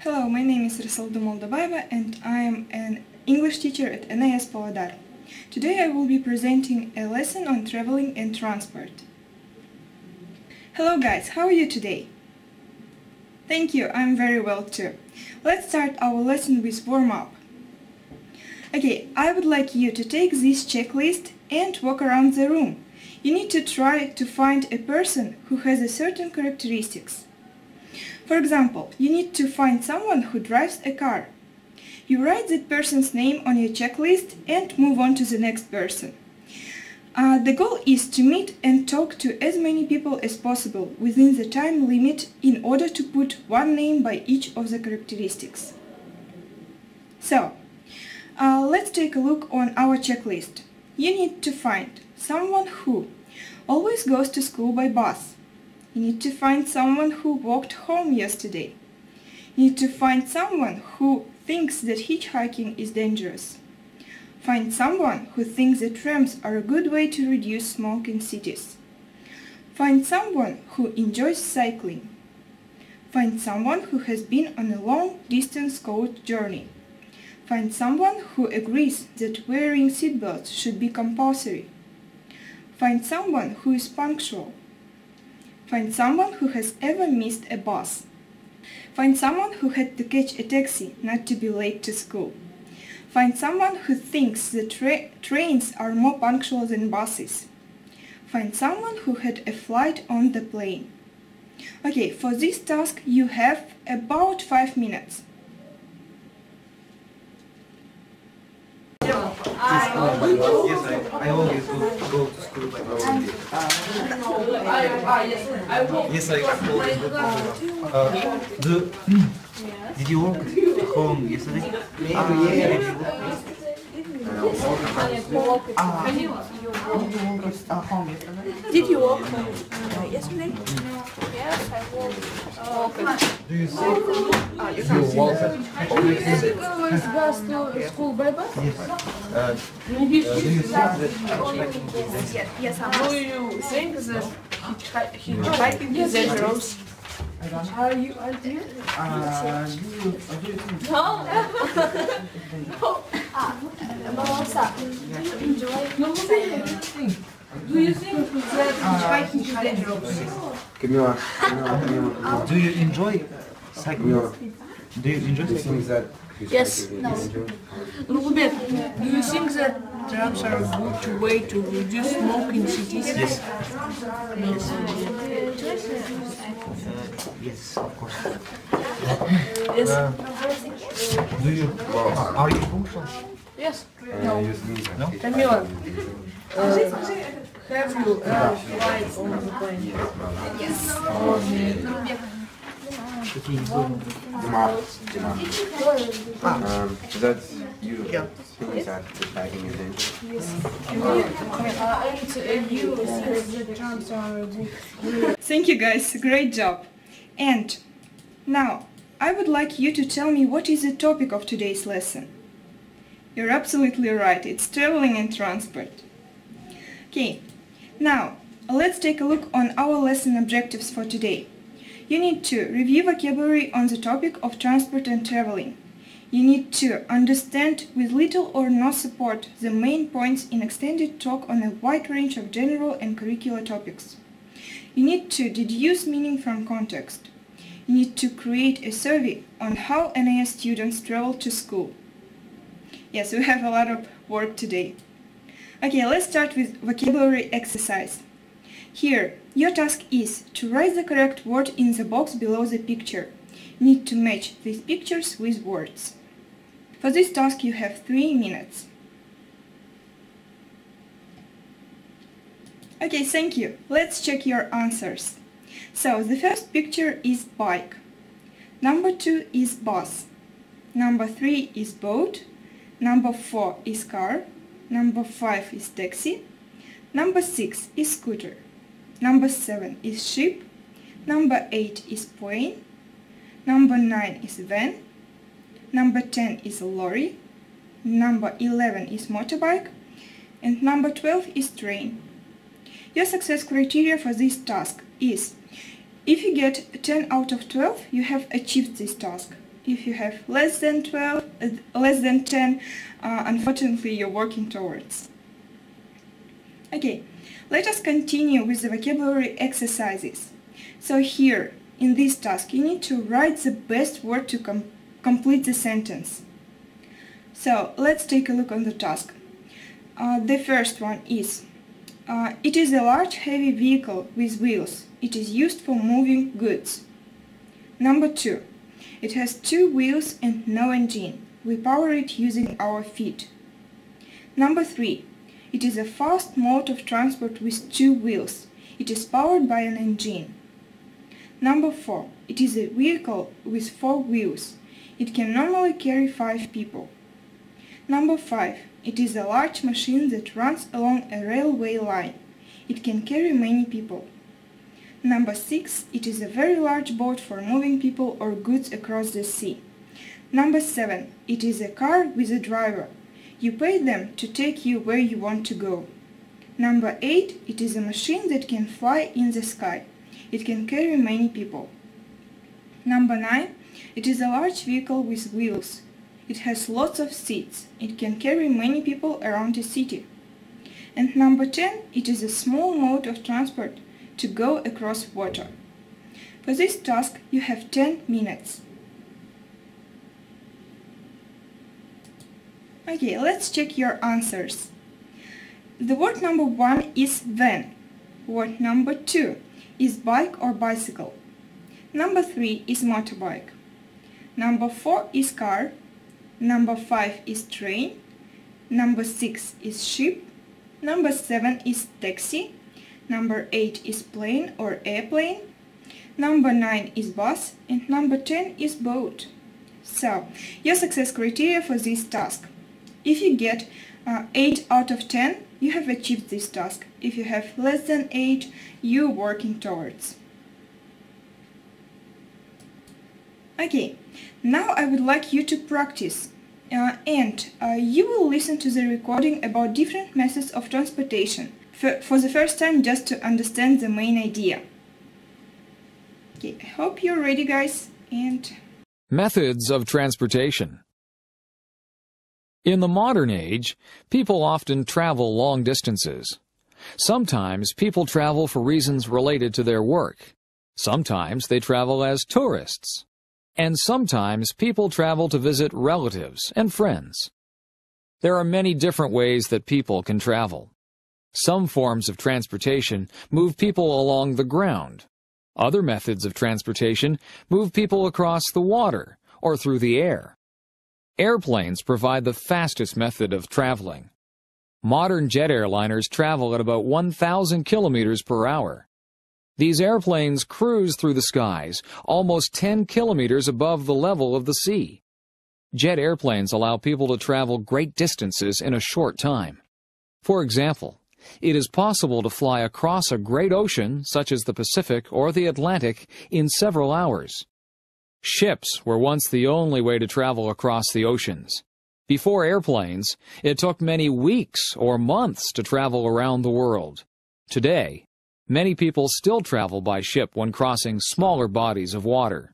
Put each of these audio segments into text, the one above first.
Hello, my name is Молдабаева and I am an English teacher at NAS Polodar. Today I will be presenting a lesson on traveling and transport. Hello guys, how are you today? Thank you, I'm very well too. Let's start our lesson with warm-up. Okay, I would like you to take this checklist and walk around the room. You need to try to find a person who has a certain characteristics. For example, you need to find someone who drives a car. You write that person's name on your checklist and move on to the next person. The goal is to meet and talk to as many people as possible within the time limit in order to put one name by each of the characteristics. So, let's take a look on our checklist. You need to find someone who always goes to school by bus. You need to find someone who walked home yesterday. You need to find someone who thinks that hitchhiking is dangerous. Find someone who thinks that trams are a good way to reduce smoke in cities. Find someone who enjoys cycling. Find someone who has been on a long-distance coach journey. Find someone who agrees that wearing seatbelts should be compulsory. Find someone who is punctual. Find someone who has ever missed a bus. Find someone who had to catch a taxi not to be late to school. Find someone who thinks that trains are more punctual than buses. Find someone who had a flight on the plane. Okay, for this task you have about 5 minutes. I always go to school by bus. Yes, I always go to Did you walk home yesterday? Did you walk home yesterday? Yes, I walked. Do you see? You walk. Go with bus to school by bus? Yes. Do you think that hitchhiking is dangerous? Yes, do you think that hitchhiking is dangerous? Are you? Do you think? No. Do you think that hitchhiking is dangerous? Camila, do you enjoy cycling? Do you enjoy cycling? Yes. No. Do you think that trams are a good way to reduce smoke in cities? Yes. Yes, of course. Yes. Do you? Are you punctual? Yes. No. Camila, have you flight on the plane? Yes. That's you think that hitchhiking is dangerous? And you think the trams are good? Thank you guys, great job. And now, I would like you to tell me what is the topic of today's lesson. You're absolutely right, it's traveling and transport. Okay, now let's take a look on our lesson objectives for today. You need to review vocabulary on the topic of transport and traveling. You need to understand with little or no support the main points in extended talk on a wide range of general and curricular topics. You need to deduce meaning from context. You need to create a survey on how NAS students travel to school. Yes, we have a lot of work today. Okay, let's start with vocabulary exercise. Here, your task is to write the correct word in the box below the picture. You need to match these pictures with words. For this task you have 3 minutes. Okay, thank you. Let's check your answers. So, the first picture is bike. Number 2 is bus. Number 3 is boat. Number 4 is car. Number 5 is taxi. Number 6 is scooter. Number 7 is ship. Number 8 is plane. Number 9 is van. Number 10 is lorry. Number 11 is motorbike. And number 12 is train. Your success criteria for this task is: if you get 10 out of 12, you have achieved this task. If you have less than 10, unfortunately you're working towards. Okay, let us continue with the vocabulary exercises. So here, in this task, you need to write the best word to complete the sentence. So let's take a look on the task. The first one is, it is a large heavy vehicle with wheels. It is used for moving goods. Number 2. It has 2 wheels and no engine. We power it using our feet. Number 3. It is a fast mode of transport with 2 wheels. It is powered by an engine. Number 4. It is a vehicle with 4 wheels. It can normally carry 5 people. Number 5. It is a large machine that runs along a railway line. It can carry many people. Number 6. It is a very large boat for moving people or goods across the sea. Number 7. It is a car with a driver. You pay them to take you where you want to go. Number 8. It is a machine that can fly in the sky. It can carry many people. Number 9. It is a large vehicle with wheels. It has lots of seats. It can carry many people around a city. And number 10. It is a small mode of transport to go across water. For this task, you have 10 minutes. Okay, let's check your answers. The word number 1 is van. Word number 2 is bike or bicycle. Number 3 is motorbike. Number 4 is car. Number 5 is train. Number 6 is ship. Number 7 is taxi. Number 8 is plane or airplane. Number 9 is bus. And number 10 is boat. So, your success criteria for this task. If you get 8 out of 10, you have achieved this task. If you have less than 8, you're working towards. Okay, now I would like you to practice and you will listen to the recording about different methods of transportation for the first time, just to understand the main idea. Okay, I hope you're ready, guys, and... Methods of transportation. In the modern age, people often travel long distances. Sometimes people travel for reasons related to their work. Sometimes they travel as tourists. And sometimes people travel to visit relatives and friends. There are many different ways that people can travel. Some forms of transportation move people along the ground. Other methods of transportation move people across the water or through the air. Airplanes provide the fastest method of traveling. Modern jet airliners travel at about 1,000 kilometers per hour. These airplanes cruise through the skies almost 10 kilometers above the level of the sea. Jet airplanes allow people to travel great distances in a short time. For example, it is possible to fly across a great ocean, such as the Pacific or the Atlantic, in several hours. Ships were once the only way to travel across the oceans. Before airplanes, it took many weeks or months to travel around the world. Today, many people still travel by ship when crossing smaller bodies of water.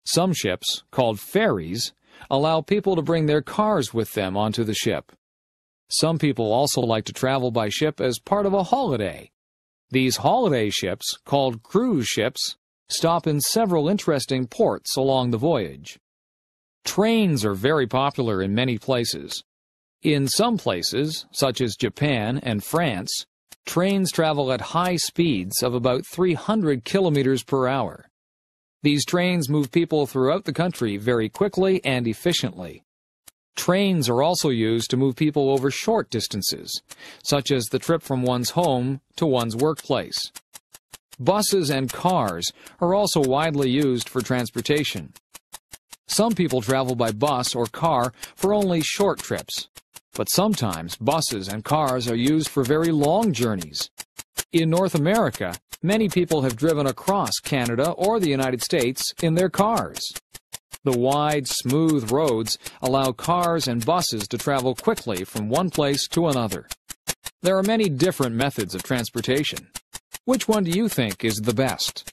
Some ships, called ferries, allow people to bring their cars with them onto the ship. Some people also like to travel by ship as part of a holiday. These holiday ships, called cruise ships, stop in several interesting ports along the voyage. Trains are very popular in many places. In some places, such as Japan and France, trains travel at high speeds of about 300 kilometers per hour. These trains move people throughout the country very quickly and efficiently. Trains are also used to move people over short distances, such as the trip from one's home to one's workplace. Buses and cars are also widely used for transportation. Some people travel by bus or car for only short trips, but sometimes buses and cars are used for very long journeys. In North America, many people have driven across Canada or the United States in their cars. The wide, smooth roads allow cars and buses to travel quickly from one place to another. There are many different methods of transportation. Which one do you think is the best?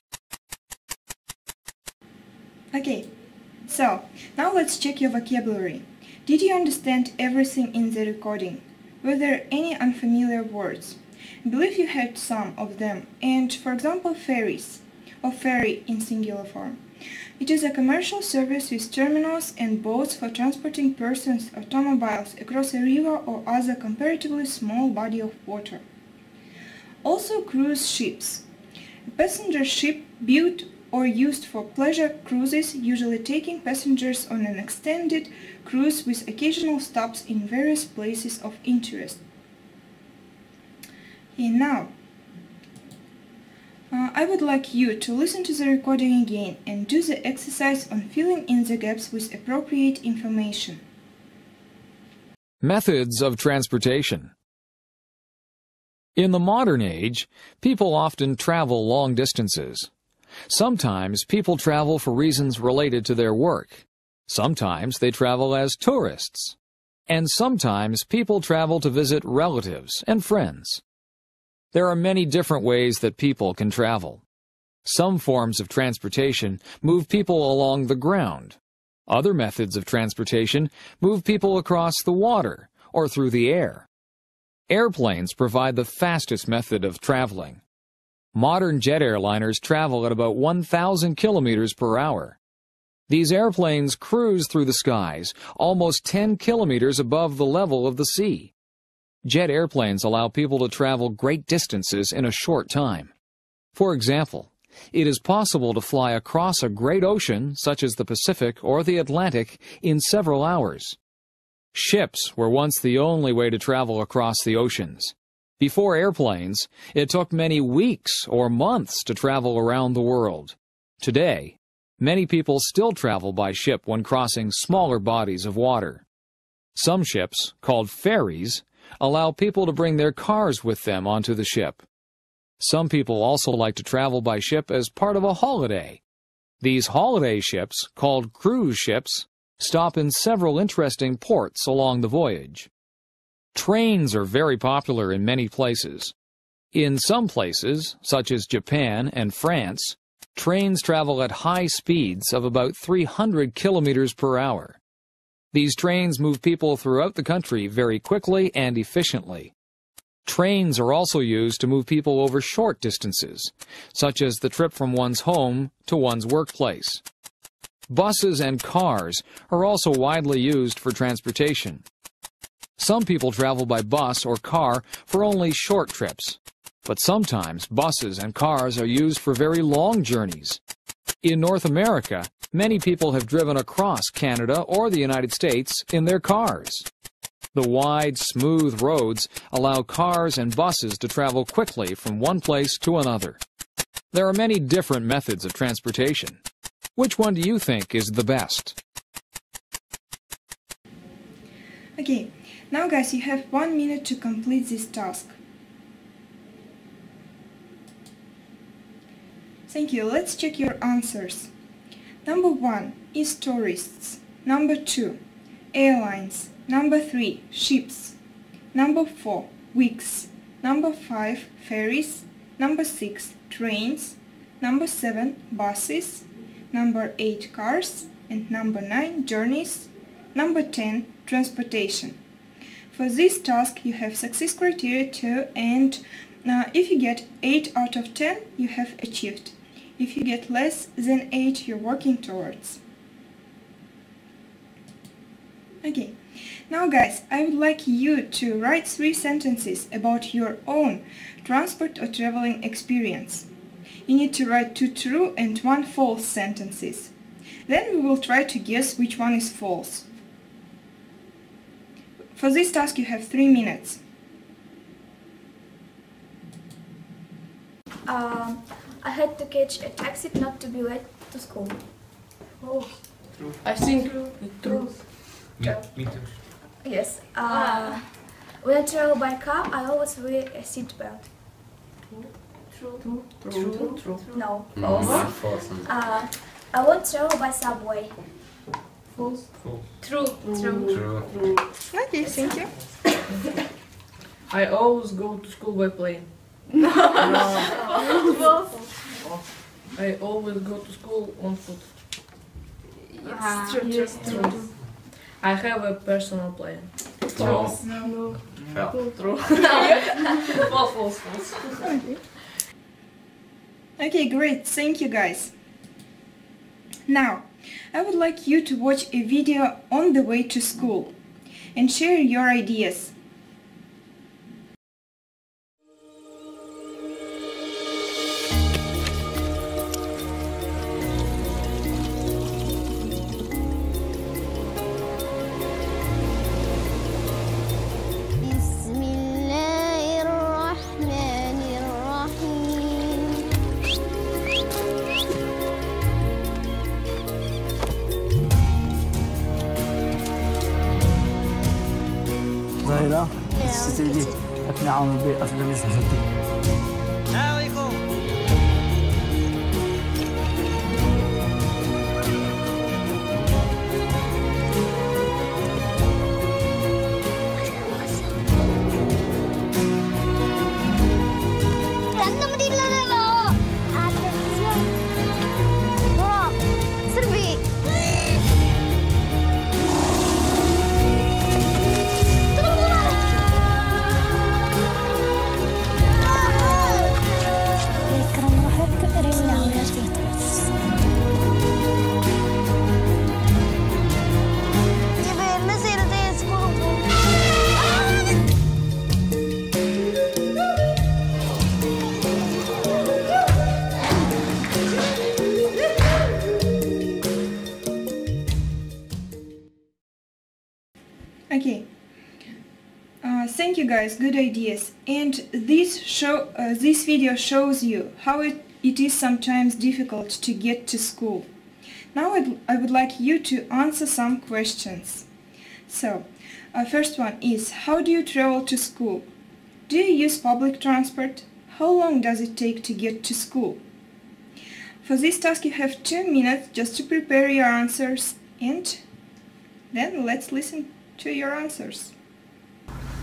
Okay, So, now let's check your vocabulary. Did you understand everything in the recording? Were there any unfamiliar words? I believe you heard some of them, and for example ferries, or ferry in singular form. It is a commercial service with terminals and boats for transporting persons or automobiles across a river or other comparatively small body of water. Also cruise ships. A passenger ship built or used for pleasure cruises, usually taking passengers on an extended cruise with occasional stops in various places of interest. And now, I would like you to listen to the recording again and do the exercise on filling in the gaps with appropriate information. Methods of transportation. In the modern age, people often travel long distances. Sometimes people travel for reasons related to their work. Sometimes they travel as tourists. And sometimes people travel to visit relatives and friends. There are many different ways that people can travel. Some forms of transportation move people along the ground. Other methods of transportation move people across the water or through the air. Airplanes provide the fastest method of traveling. Modern jet airliners travel at about 1,000 kilometers per hour. These airplanes cruise through the skies almost 10 kilometers above the level of the sea. Jet airplanes allow people to travel great distances in a short time. For example, it is possible to fly across a great ocean, such as the Pacific or the Atlantic, in several hours. Ships were once the only way to travel across the oceans. Before airplanes, it took many weeks or months to travel around the world. Today, many people still travel by ship when crossing smaller bodies of water. Some ships, called ferries, allow people to bring their cars with them onto the ship. Some people also like to travel by ship as part of a holiday. These holiday ships, called cruise ships, stop in several interesting ports along the voyage. Trains are very popular in many places. In some places, such as Japan and France, trains travel at high speeds of about 300 kilometers per hour. These trains move people throughout the country very quickly and efficiently. Trains are also used to move people over short distances, such as the trip from one's home to one's workplace. Buses and cars are also widely used for transportation. Some people travel by bus or car for only short trips, but sometimes buses and cars are used for very long journeys. In North America, many people have driven across Canada or the United States in their cars. The wide, smooth roads allow cars and buses to travel quickly from one place to another. There are many different methods of transportation. Which one do you think is the best? Okay, now guys, you have 1 minute to complete this task. Thank you. Let's check your answers. Number 1 is tourists. Number 2, airlines. Number 3, ships. Number 4, weeks. Number 5, ferries. Number 6, trains. Number 7, buses. Number 8, cars. And number 9, journeys. Number 10, transportation. For this task you have success criteria 2, and if you get 8 out of 10, you have achieved. If you get less than 8, you're working towards. Okay, now guys, I would like you to write 3 sentences about your own transport or traveling experience. You need to write 2 true and 1 false sentences. Then we will try to guess which one is false. For this task you have 3 minutes. I had to catch a taxi not to be late to school. Oh, I think true. Me too. Yes. When I travel by car, I always wear a seat belt. True. No, No, false. false. I won't travel by subway. False. True. True. Okay, thank you. I always go to school by plane. False. I always go to school on foot. Yes, true. I have a personal plan. False. No. Fell. True. False. Okay, great. Thank you, guys. Now, I would like you to watch a video on the way to school and share your ideas. بسم الله الرحمن الرحيم ظاهرة ستجي أقنعهم بأصل المسجد. Berantem di lo. Atención. Bro, servi. Ekran rahat rewla Okay. Thank you, guys. Good ideas. And this video shows you how it is sometimes difficult to get to school. Now I would like you to answer some questions. So, first one is, how do you travel to school? Do you use public transport? How long does it take to get to school? For this task you have 2 minutes just to prepare your answers, and then let's listen to your answers.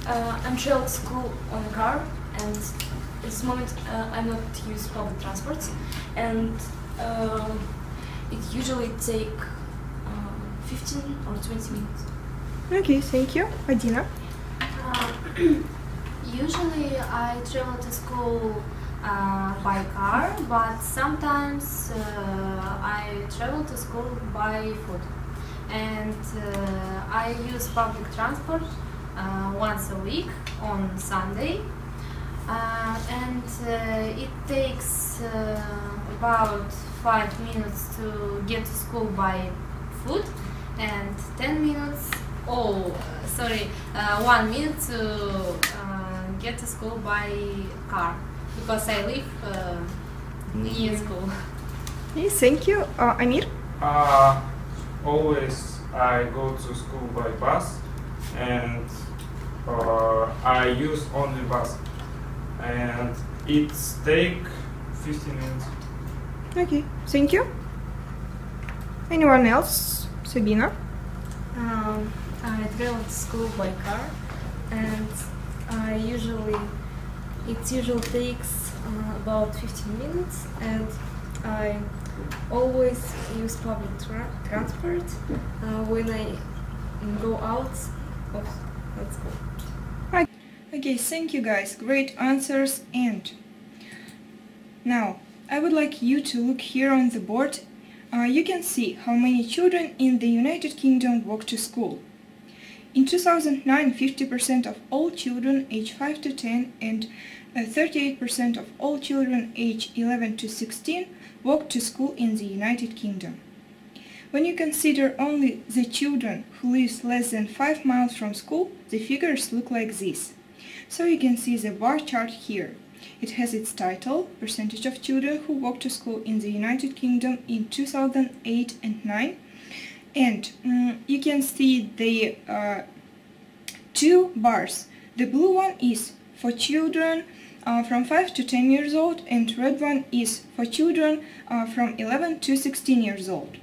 I'm traveling to school on a car, and at this moment I not use public transport, and it usually take 15 or 20 minutes. Okay, thank you. Adina? Usually I travel to school by car, but sometimes I travel to school by foot. And I use public transport once a week on Sunday, and it takes about 5 minutes to get to school by foot, and 10 minutes, 1 minute to get to school by car, because I live near school. Okay, thank you. Amir? Always I go to school by bus, and I use only bus, and it take 15 minutes. Okay, thank you. Anyone else? Sabina? I travel to school by car, and it usually takes about 15 minutes, and I always use public transport when I go out of school. Okay, thank you, guys. Great answers. And now I would like you to look here on the board. You can see how many children in the United Kingdom walk to school. In 2009, 50% of all children aged 5 to 10 and 38% of all children aged 11 to 16 walk to school in the United Kingdom. When you consider only the children who live less than 5 miles from school, the figures look like this. So you can see the bar chart here. It has its title, percentage of children who walk to school in the United Kingdom in 2008 and 9. And you can see the 2 bars. The blue one is for children from 5 to 10 years old, and red one is for children from 11 to 16 years old.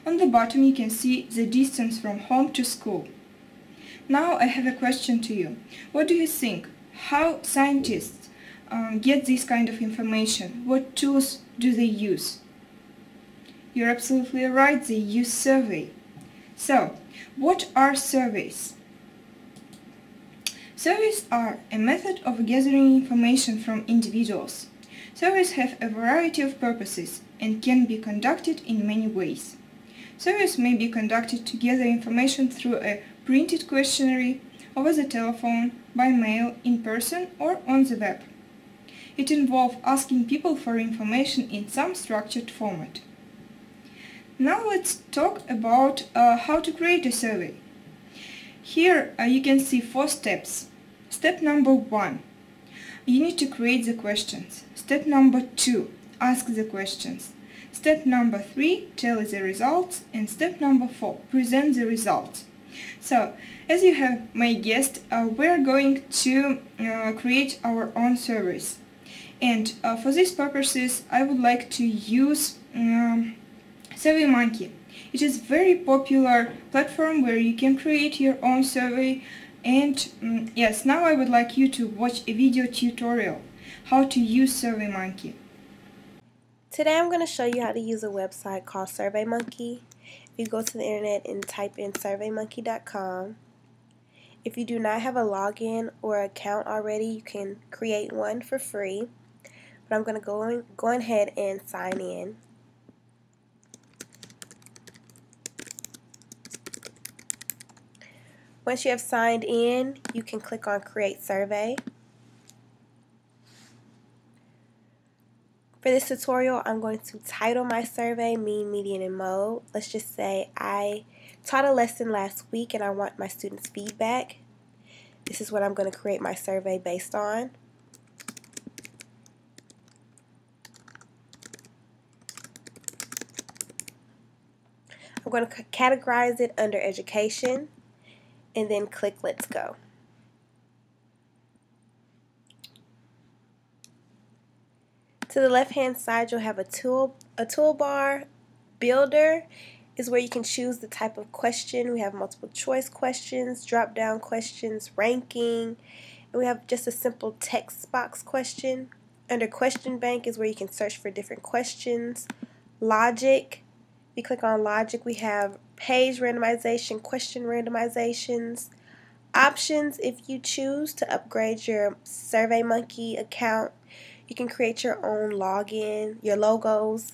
On the bottom you can see the distance from home to school. Now I have a question to you. What do you think? How scientists get this kind of information? What tools do they use? you're absolutely right, they use survey. So, what are surveys? Surveys are a method of gathering information from individuals. Surveys have a variety of purposes and can be conducted in many ways. Surveys may be conducted to gather information through a printed questionnaire, over the telephone, by mail, in person, or on the web. It involves asking people for information in some structured format. Now let's talk about how to create a survey. Here you can see 4 steps. Step number 1. You need to create the questions. Step number 2. Ask the questions. Step number 3. Tell the results. And step number 4. Present the results. So, as you may guessed, we're going to create our own surveys. And for these purposes, I would like to use SurveyMonkey. It is a very popular platform where you can create your own survey. And yes, now I would like you to watch a video tutorial how to use SurveyMonkey. Today I'm going to show you how to use a website called SurveyMonkey. If you go to the internet and type in surveymonkey.com, if you do not have a login or account already, you can create one for free. But I'm going to go ahead and sign in. Once you have signed in, you can click on Create Survey. For this tutorial, I'm going to title my survey Mean, Median, and Mode. Let's just say I taught a lesson last week and I want my students' feedback. This is what I'm going to create my survey based on. I'm going to categorize it under Education and then click Let's Go. To the left hand side, you'll have a toolbar. Builder is where you can choose the type of question. We have multiple choice questions, drop down questions, ranking, and we have just a simple text box question. Under Question Bank is where you can search for different questions. Logic, if you click on Logic, we have page randomization, question randomizations. Options, if you choose to upgrade your SurveyMonkey account, you can create your own login, your logos.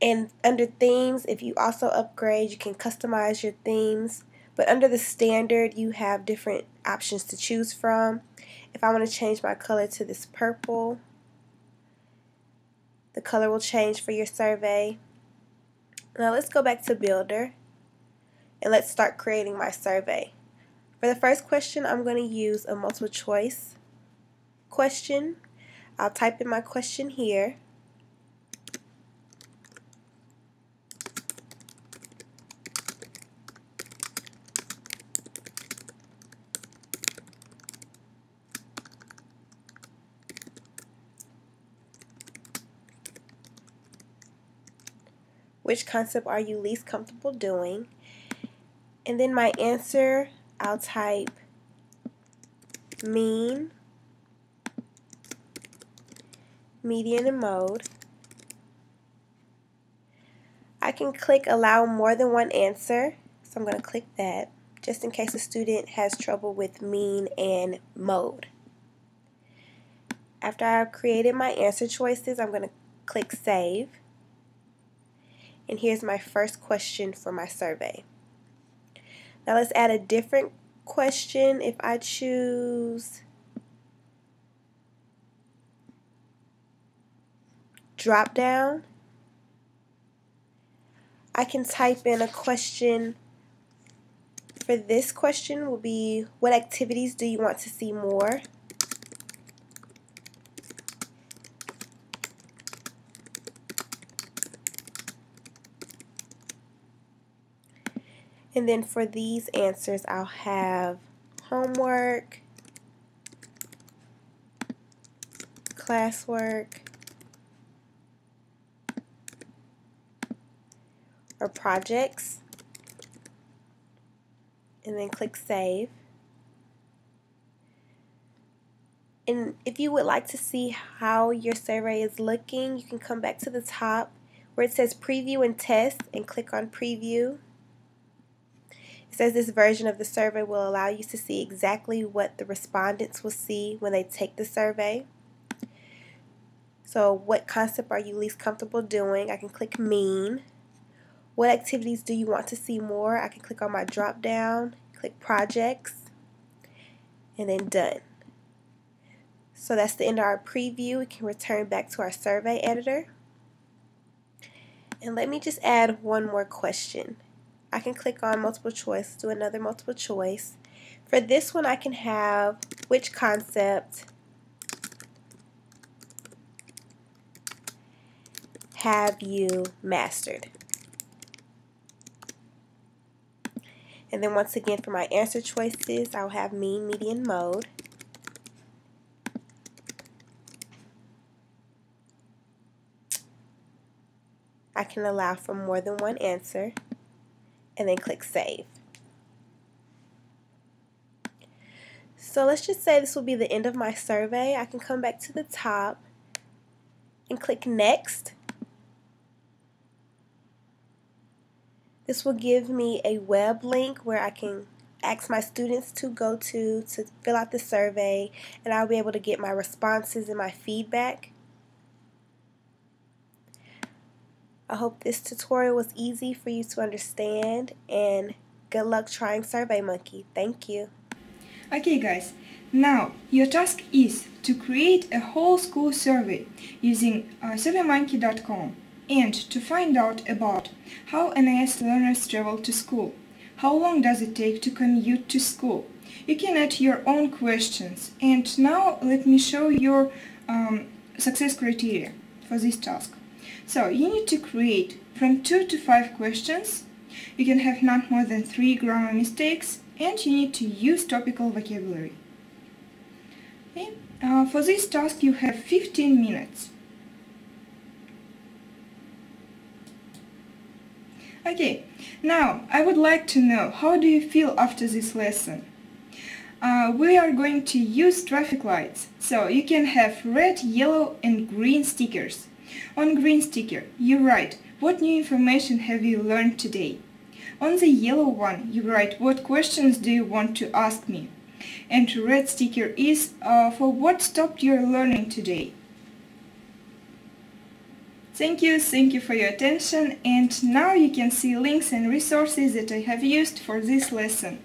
And under Themes, if you also upgrade, you can customize your themes. But under the standard, you have different options to choose from. If I want to change my color to this purple, the color will change for your survey. Now let's go back to Builder and let's start creating my survey. For the first question, I'm going to use a multiple choice question. I'll type in my question here. Which concept are you least comfortable doing? And then my answer, I'll type mean, median, and mode. I can click allow more than one answer, so I'm going to click that just in case a student has trouble with mean and mode. After I've created my answer choices, I'm going to click save. And here's my first question for my survey. Now let's add a different question. If I choose drop down, I can type in a question. For this question will be, what activities do you want to see more? And then for these answers, I'll have homework, classwork, or projects, and then click save. And if you would like to see how your survey is looking, you can come back to the top where it says preview and test, and click on preview. It says this version of the survey will allow you to see exactly what the respondents will see when they take the survey. So what concept are you least comfortable doing? I can click mean. What activities do you want to see more? I can click on my drop down, click projects, and then done. So that's the end of our preview. We can return back to our survey editor. And let me just add one more question. I can click on multiple choice, do another multiple choice. For this one, I can have which concept have you mastered? And then once again for my answer choices, I'll have mean, median, mode. I can allow for more than one answer, and then click save. So let's just say this will be the end of my survey. I can come back to the top and click next. This will give me a web link where I can ask my students to go to fill out the survey, and I'll be able to get my responses and my feedback. I hope this tutorial was easy for you to understand, and good luck trying SurveyMonkey. Thank you. Okay guys, now your task is to create a whole school survey using surveymonkey.com and to find out about how NIS learners travel to school, how long does it take to commute to school. You can add your own questions, and now let me show your success criteria for this task. So you need to create from 2 to 5 questions. You can have not more than 3 grammar mistakes, and you need to use topical vocabulary. Okay. For this task you have 15 minutes. Okay, now I would like to know, how do you feel after this lesson? We are going to use traffic lights, so you can have red, yellow and green stickers. On green sticker, you write, what new information have you learned today? On the yellow one, you write, what questions do you want to ask me? And red sticker is for what stopped your learning today. Thank you for your attention, and now you can see links and resources that I have used for this lesson.